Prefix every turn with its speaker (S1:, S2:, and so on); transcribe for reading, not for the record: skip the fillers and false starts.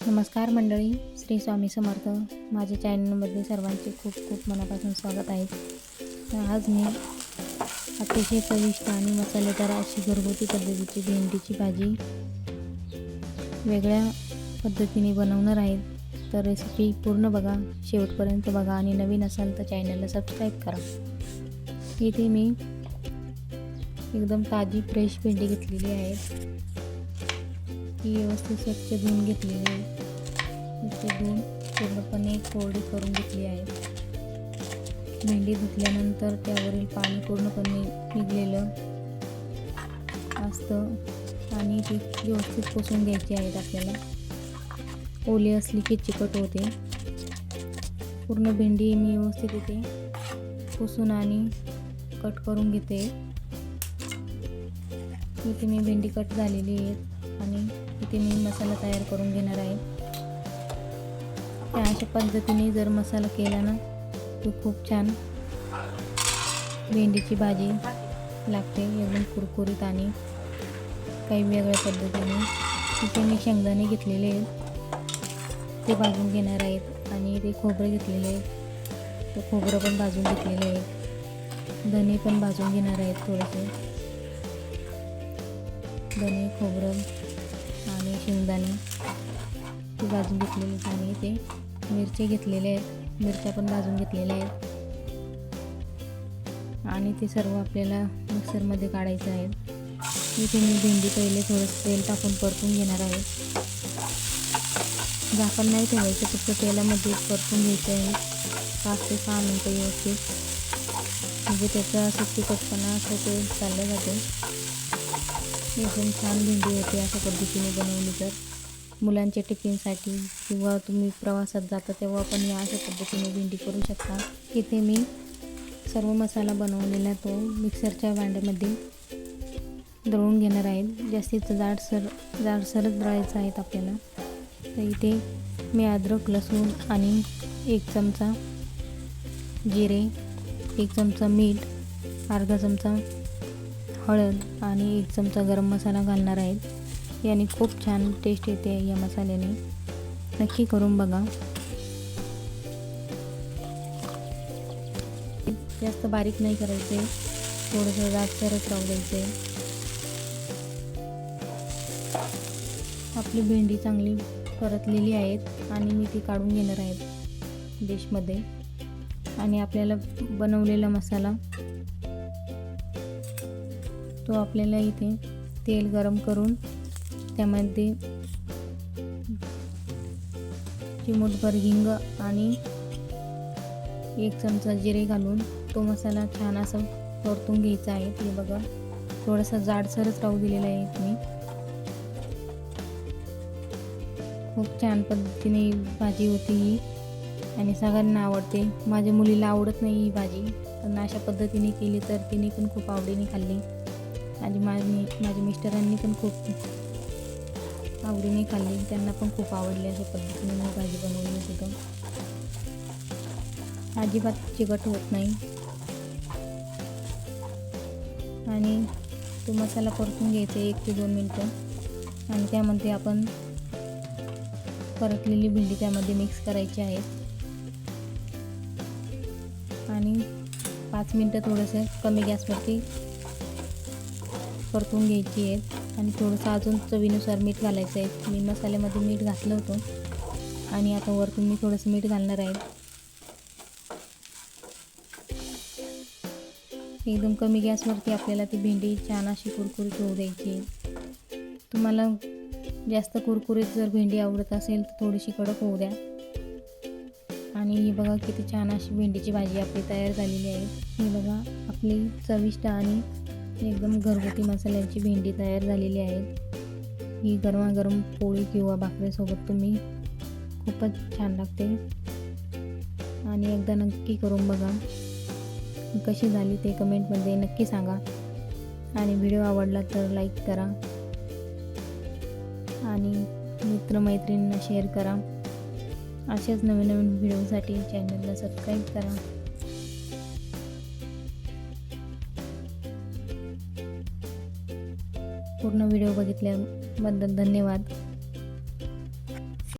S1: नमस्कार मंडळी, श्री स्वामी समर्थ. माझ्या चॅनलमध्ये सर्वांचे खूप खूप मनापासून स्वागत आहे. आज मी अतिशय चविष्ट आणि मसालेदार अशी घरगुती पद्धतीची भेंडीची भाजी वेगळ्या पद्धतीने बनवणार आहे. तर रेसिपी पूर्ण बघा, शेवटपर्यंत बघा आणि नवीन असाल तर चॅनलला सबस्क्राईब करा. इथे मी एकदम ताजी फ्रेश भेंडी घेतलेली आहे. ती व्यवस्थित स्वच्छ धुवून घेतलेली आहे. इथे धुवून पूर्णपणे कोरडी करून घेतली आहे. भेंडी धुतल्यानंतर त्यावरील पाणी पूर्णपणे निघलेलं असतं आणि ती व्यवस्थित पुसून घ्यायची आहेत. आपल्याला ओली असली की चिकट होते. पूर्ण भेंडी मी व्यवस्थित इथे पुसून आणि कट करून घेते. इथे मी भेंडी कट झालेली आहे आणि इथे मी मसाला तयार करून घेणार आहे. त्या अशा पद्धतीने जर मसाला केला ना तो खूप छान भेंडीची भाजी लागते, एकदम कुरकुरीत आणि काही वेगळ्या पद्धतीने. इथे मी शेंगदाणे घेतलेले आहेत, ते भाजून घेणार आहेत आणि ते खोबरं घेतलेले आहे, ते खोबरं पण भाजून घेतलेले आहे. धने पण भाजून घेणार आहेत. थोडेसे धने, खोबरं आणि शेंगदाणे ते भाजून घेतलेले आणि ते मिरची घेतलेले आहेत, मिरच्या पण भाजून घेतलेल्या आहेत आणि ते सर्व आपल्याला मिक्सरमध्ये काढायचं आहे. इथे मी भेंडी पहिले थोडंसं तेल टाकून परतून घेणार आहे. झाकण नाही ठेवायचं, फक्त तेलामध्ये परतून घ्यायचं आहे 5 ते 6 मिनटं व्यवस्थित, म्हणजे त्याचा सुट्टीपटपणा असं ते चाललं जाते. एकदम छान भेंडी होते अशा पद्धतीने बनवली तर. मुलांच्या टिफिनसाठी किंवा तुम्ही प्रवासात जाता तेव्हा पण या अशा पद्धतीने भेंडी करू शकता. इथे मी सर्व मसाला बनवलेला तो मिक्सरच्या भांड्यामध्ये दळून घेणार आहे. जास्तीत जाडसरच दळायचं आहेत आपल्याला. तर इथे मी अद्रक, लसूण आणि 1 चमचा जिरे, 1 चमचा मीठ, अर्धा चमचा हळद आणि 1 चमचा गरम मसाला घालणार आहेत. याने खूप छान टेस्ट येते या मसाल्याने, नक्की करून बघा. जास्त बारीक नाही करायचे, थोडंसं जाडसरच राहू द्यायचे. आपली भेंडी चांगली परतलेली आहेत आणि मी ती काढून घेणार आहे डिशमध्ये. आणि आपल्याला बनवलेला मसाला तो आपल्याला इथे तेल गरम करून त्यामध्ये चिमूटभर हिंग आणि 1 चमचा जिरे घालून तो मसाला छान असं परतून घ्यायचा आहे. हे बघा, थोडासा जाडसरच राहू दिलेला आहे मी. खूप छान पद्धतीने भाजी होती ही आणि सगळ्यांना आवडते. माझ्या मुलीला आवडत नाही ही भाजी, पण अशा पद्धतीने केली तर तिने पण खूप आवडीने खाल्ली आणि माझ्या मिस्टरांनी पण खूप आवडीने खाल्ली. त्यांना पण खूप आवडली अशा पद्धतीने मी भाजी बनवली होती. अजिबात चिकट होत नाही आणि तो मसाला परतून घ्यायचा 1 ते 2 मिनटं आणि त्यामध्ये आपण परतलेली भेंडी त्यामध्ये मिक्स करायची आहे आणि 5 मिनटं थोडंसं कमी गॅसवरती परतून घ्यायची आहे. आणि थोडंसं अजून चवीनुसार मीठ घालायचं आहे. मी मसाल्यामध्ये मीठ घातलं होतं आणि आता वरतून मी थोडंसं मीठ घालणार आहे. एकदम कमी गॅसवरती आपल्याला ती भेंडी छान अशी कुरकुरीत होऊ द्यायची. तुम्हाला जास्त कुरकुरीत जर भेंडी आवडत असेल तर थोडीशी कडक होऊ द्या. आणि ही बघा किती छान अशी भेंडीची भाजी आपली तयार झालेली आहे. ही बघा आपली चविष्ट आणि एकदम घरगुती मसाल्याची भेंडी तयार झालेली आहे. ही गरमागरम पोळी किंवा भाकरीसोबत तुम्ही खूपच छान लागते आणि एकदा नक्की करून बघा. कशी झाली ते कमेंटमध्ये नक्की सांगा आणि व्हिडिओ आवडला तर लाईक करा आणि मित्रमैत्रिणींना शेअर करा. अशाच नवीन नवीन व्हिडिओसाठी चॅनलला सबस्क्राईब करा. पूर्ण व्हिडिओ बघितल्याबद्दल धन्यवाद.